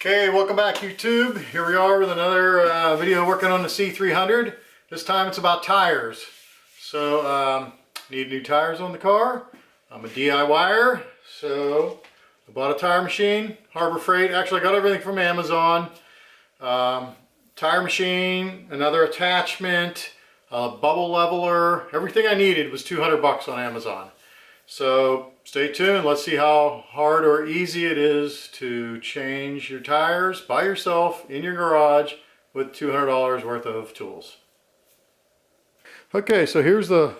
Okay, welcome back YouTube. Here we are with another video working on the C300. This time it's about tires. So, need new tires on the car. I'm a DIYer, so I bought a tire machine, Harbor Freight. Actually, I got everything from Amazon. Tire machine, another attachment, a bubble leveler. Everything I needed was 200 bucks on Amazon. So stay tuned. Let's see how hard or easy it is to change your tires by yourself in your garage with $200 worth of tools. Okay, so here's the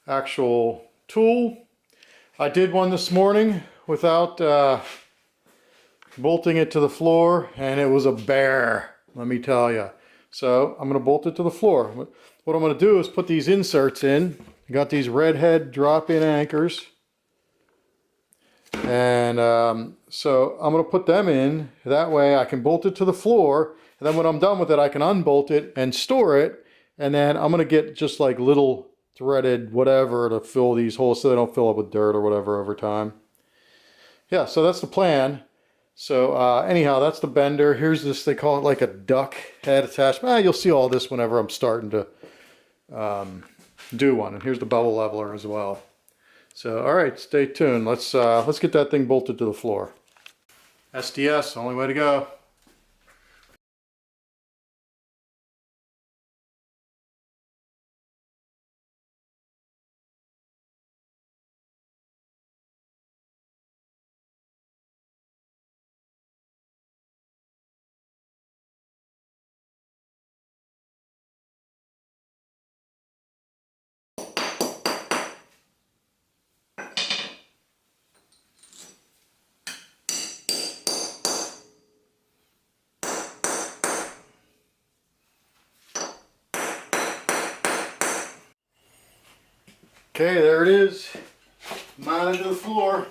actual tool. I did one this morning without bolting it to the floor, and it was a bear, let me tell you. So I'm going to bolt it to the floor. What I'm going to do is put these inserts in. I got these redhead drop-in anchors, and so I'm going to put them in. That way I can bolt it to the floor, and then when I'm done with it I can unbolt it and store it, and then I'm going to get just like little threaded whatever to fill these holes so they don't fill up with dirt or whatever over time. Yeah, so that's the plan. So anyhow, that's the bender. Here's this, they call it like a duck head attachment. You'll see all this whenever I'm starting to do one. And here's the bubble leveler as well. So all right, stay tuned. Let's get that thing bolted to the floor. SDS, only way to go. Okay, there it is. Mounted to the floor.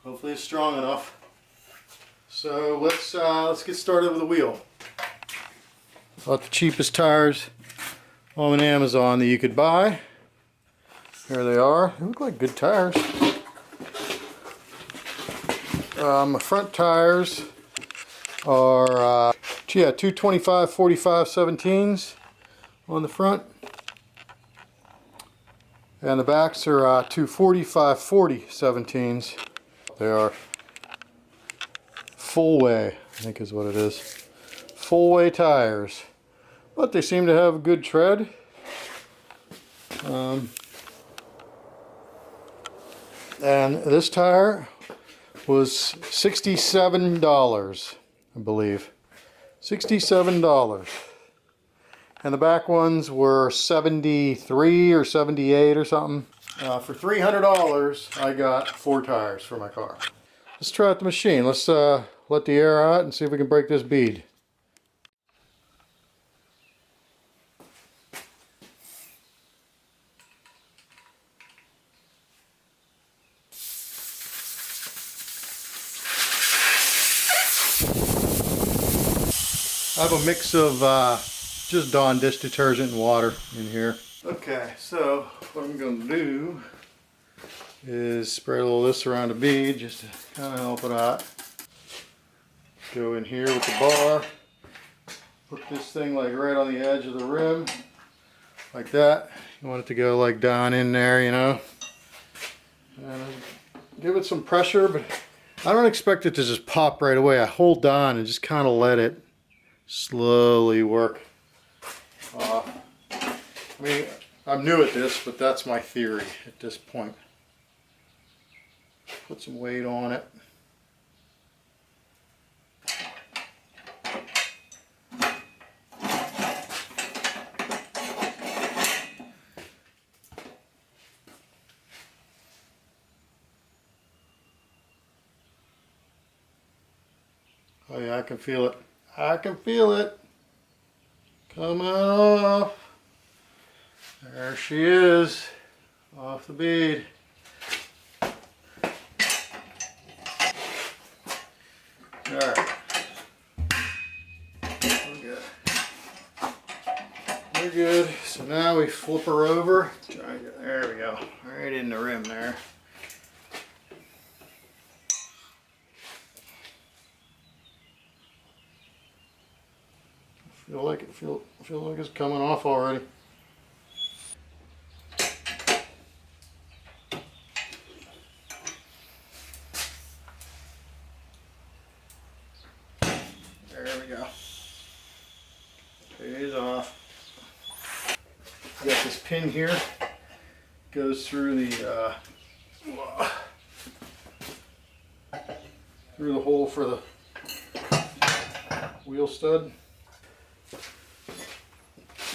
Hopefully it's strong enough. So let's get started with the wheel. Bought the cheapest tires on Amazon that you could buy. Here they are. They look like good tires. My front tires are 225 45 17s on the front. And the backs are 245 40 17s. They are full-way, I think is what it is. Full-way tires. But they seem to have a good tread. And this tire was $67, I believe. $67. And the back ones were 73 or 78 or something. For $300, I got 4 tires for my car. Let's try out the machine. Let's let the air out and see if we can break this bead. I have a mix of just Dawn dish detergent and water in here. Okay, so what I'm going to do is spray a little of this around the bead just to kind of help it out. Go in here with the bar. Put this thing like right on the edge of the rim, like that. You want it to go like down in there, you know. And give it some pressure, but I don't expect it to just pop right away. I hold down and just kind of let it slowly work off. I mean, I'm new at this, but that's my theory at this point. Put some weight on it. Oh yeah, I can feel it. I can feel it. Coming off. There she is. Off the bead. Alright. We're good. We're good. So now we flip her over. There we go. Right in the rim there. Feel like it's coming off already. There we go. Pays off. I got this pin here. Goes through the hole for the wheel stud.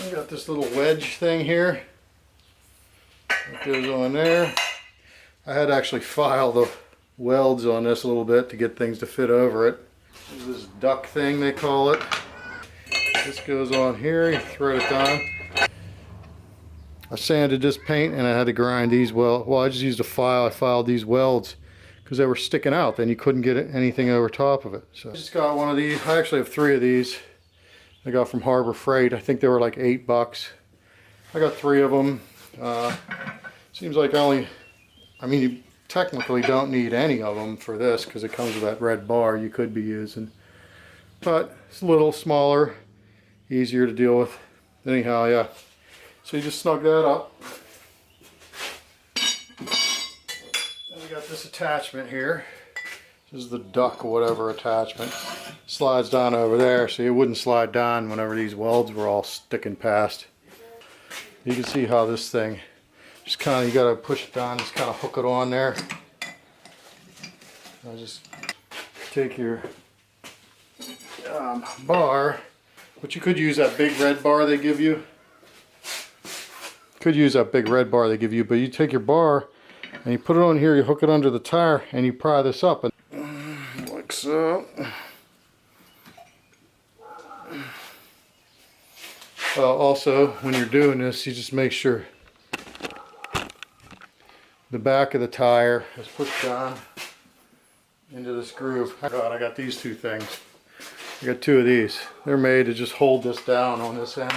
I got this little wedge thing here that goes on there. I had to actually file the welds on this a little bit to get things to fit over it. This is this duck thing they call it. This goes on here, you thread it down. I sanded this paint and I had to grind these well, I just used a file. I filed these welds because they were sticking out. Then you couldn't get anything over top of it. So I just got one of these. I actually have 3 of these. I got from Harbor Freight. I think they were like $8. I got 3 of them. Seems like I mean, you technically don't need any of them for this because it comes with that red bar you could be using. But it's a little smaller, easier to deal with. Anyhow, yeah. So you just snug that up. And we got this attachment here. This is the duck or whatever attachment. Slides down over there, so it wouldn't slide down whenever these welds were all sticking past. You can see how this thing just kind of, you got to push it down, just kind of hook it on there. I'll just take your bar, but you could use that big red bar they give you. Could use that big red bar they give you, but you take your bar and you put it on here, you hook it under the tire, and you pry this up, and like so. Also, when you're doing this, you just make sure the back of the tire is pushed down into this groove. I got these 2 things. I got 2 of these. They're made to just hold this down on this end.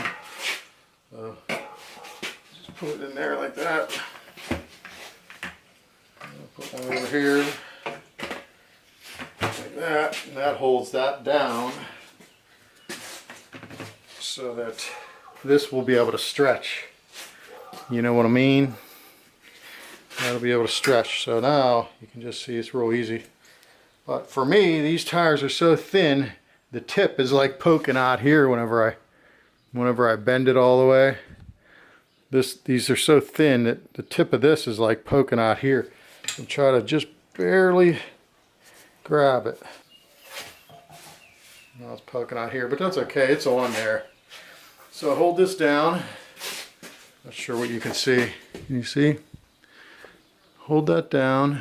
So just put it in there like that. Put one over here like that, and that holds that down so that this will be able to stretch. You know what I mean? That'll be able to stretch. So now you can just see it's real easy. But for me, these tires are so thin, the tip is like poking out here whenever I bend it all the way. These are so thin that the tip of this is like poking out here. And try to just barely grab it. Now it's poking out here, but that's okay, it's on there. So hold this down. Not sure what you can see. Can you see? Hold that down.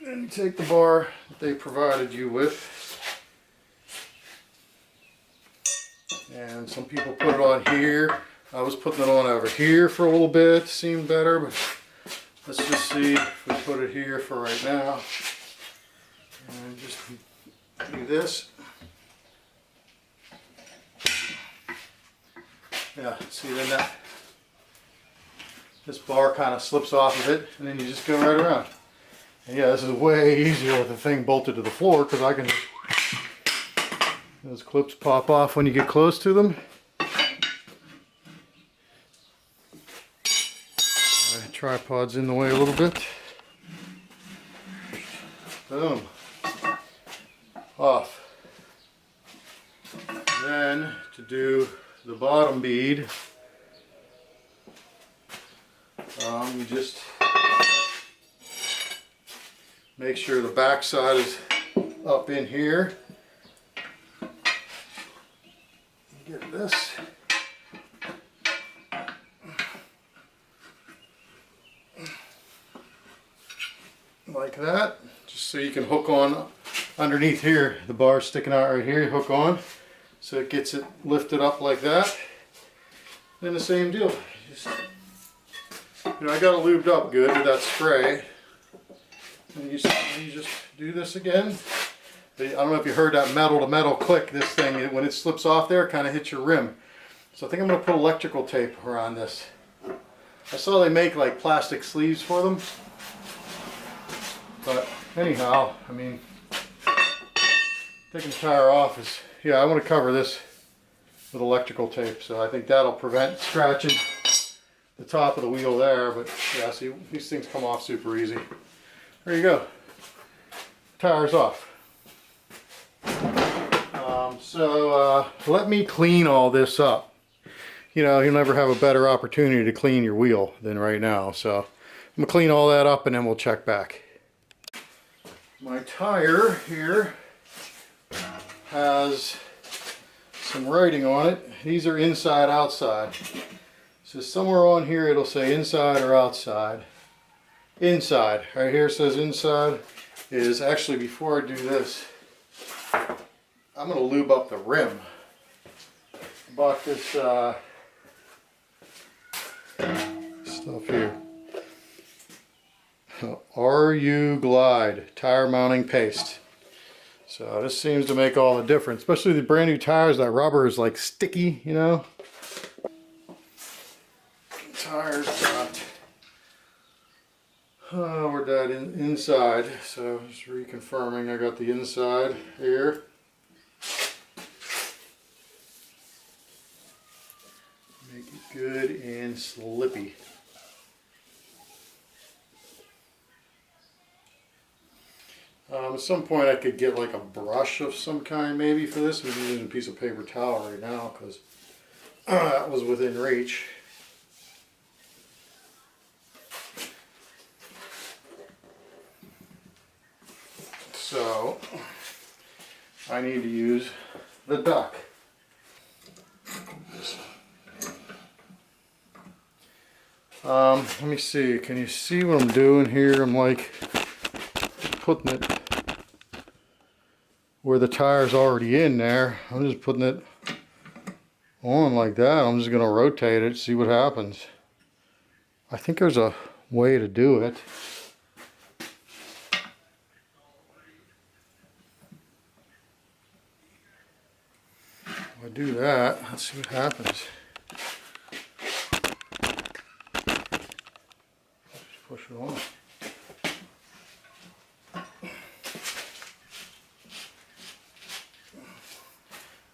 And take the bar that they provided you with. And some people put it on here. I was putting it on over here for a little bit, seemed better, but let's just see if we put it here for right now. And just do this. Yeah, see then this bar kind of slips off of it, and then you just go right around. And yeah, this is way easier with the thing bolted to the floor because I can just, those clips pop off when you get close to them. Tripod's in the way a little bit. Boom. Off. Then to do the bottom bead, you just make sure the back side is up in here. Get this. Like that, just so you can hook on underneath here. The bar's sticking out right here, you hook on so it gets it lifted up like that. Then the same deal. Just, you know, I got it lubed up good with that spray. And you just do this again. I don't know if you heard that metal to metal click. This thing, when it slips off there, it kind of hits your rim. So I think I'm going to put electrical tape around this. I saw they make like plastic sleeves for them. But anyhow, I mean, taking the tire off is yeah, I want to cover this with electrical tape, so I think that'll prevent scratching the top of the wheel there. But yeah, see, these things come off super easy. There you go. Tires off. Let me clean all this up. You know, you'll never have a better opportunity to clean your wheel than right now. So I'm gonna clean all that up and then we'll check back. My tire here has some writing on it. These are inside outside. So somewhere on here it'll say inside or outside. Inside. Right here says inside. Is actually, before I do this, I'm going to lube up the rim. I bought this stuff here. RU Glide tire mounting paste. So this seems to make all the difference, especially the brand new tires. That rubber is like sticky, you know. Tires got we're dead inside, so just reconfirming I got the inside here. Make it good and slippy. At some point I could get like a brush of some kind maybe for this. I'm using a piece of paper towel right now because that was within reach. So I need to use the duck. Let me see, can you see what I'm doing here? I'm like putting it where the tire's already in there. I'm just putting it on like that. I'm just gonna rotate it, see what happens. I think there's a way to do it. If I do that, let's see what happens. Just push it on.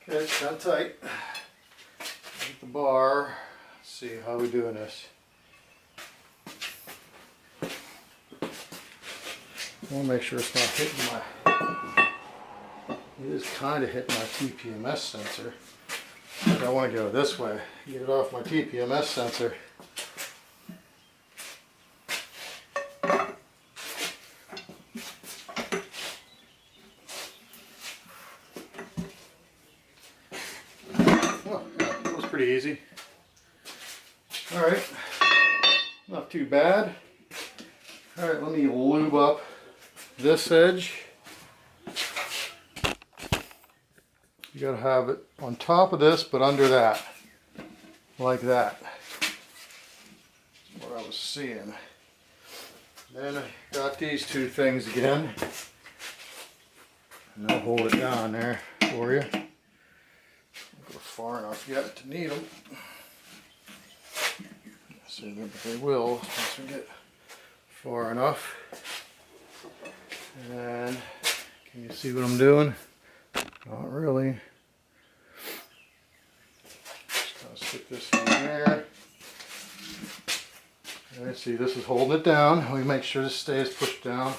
Okay, it's kind of tight. Get the bar. Let's see, how are we doing this? I want to make sure it's not hitting my... It is kind of hitting my TPMS sensor. But I want to go this way. Get it off my TPMS sensor. Well, yeah, that was pretty easy. Alright, not too bad. Alright, let me lube up this edge. You gotta have it on top of this, but under that. Like that. That's what I was seeing. Then I got these two things again. And I'll hold it down there for you. Don't go far enough yet to need them. So they will once we get far enough. And can you see what I'm doing? Not really. Just gotta stick this in there. And see, this is holding it down. We make sure this stays pushed down.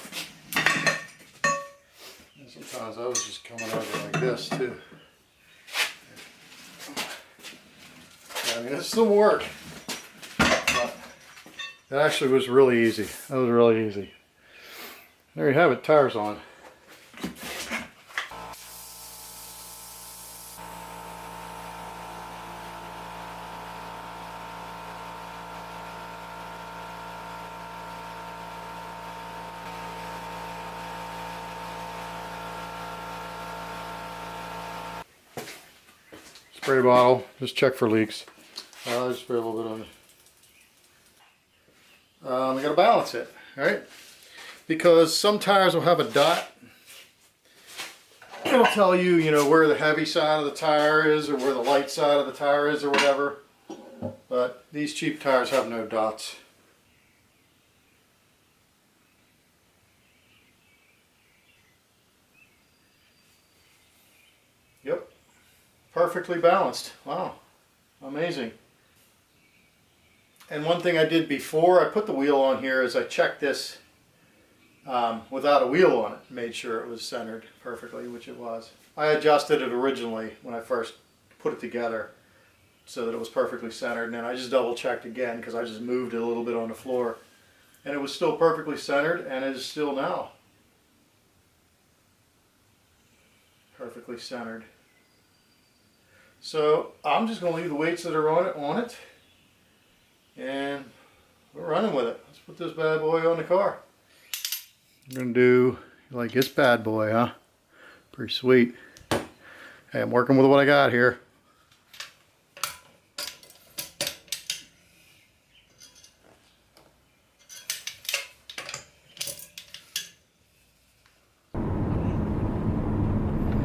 And sometimes I was just coming over like this too. I mean, it's some work. But it actually was really easy. That was really easy. There you have it, tires on. Spray bottle, just check for leaks. Just spray a little bit on it. We gotta balance it, right? Because some tires will have a dot. It'll tell you, you know, where the heavy side of the tire is or where the light side of the tire is or whatever. But these cheap tires have no dots. Yep, perfectly balanced. Wow, amazing. And one thing I did before I put the wheel on here is I checked this without a wheel on it, made sure it was centered perfectly, which it was. I adjusted it originally when I first put it together so that it was perfectly centered, and then I just double checked again because I just moved it a little bit on the floor, and it was still perfectly centered, and it is still now perfectly centered. So I'm just going to leave the weights that are on it, and we're running with it. Let's put this bad boy on the car. I'm going to do like this bad boy, huh? Pretty sweet. Hey, I'm working with what I got here.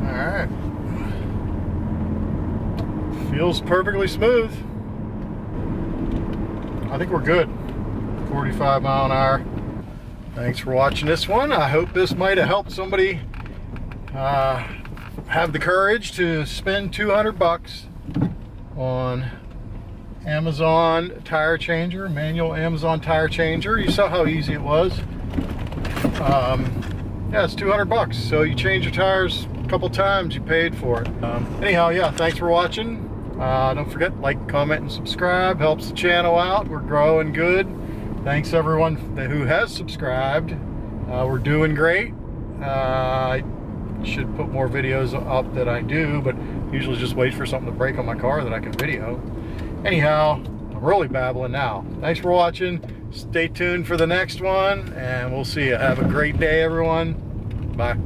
Alright. Feels perfectly smooth. I think we're good. 45 mile an hour. Thanks for watching this one. I hope this might have helped somebody have the courage to spend 200 bucks on Amazon tire changer, manual Amazon tire changer. You saw how easy it was. Yeah, it's 200 bucks. So you change your tires a couple times, you paid for it. Anyhow, yeah, thanks for watching. Don't forget, like, comment, and subscribe. Helps the channel out. We're growing good. Thanks everyone who has subscribed. We're doing great. I should put more videos up that I do, but usually just wait for something to break on my car that I can video. Anyhow, I'm really babbling now. Thanks for watching. Stay tuned for the next one, and we'll see you. Have a great day, everyone. Bye.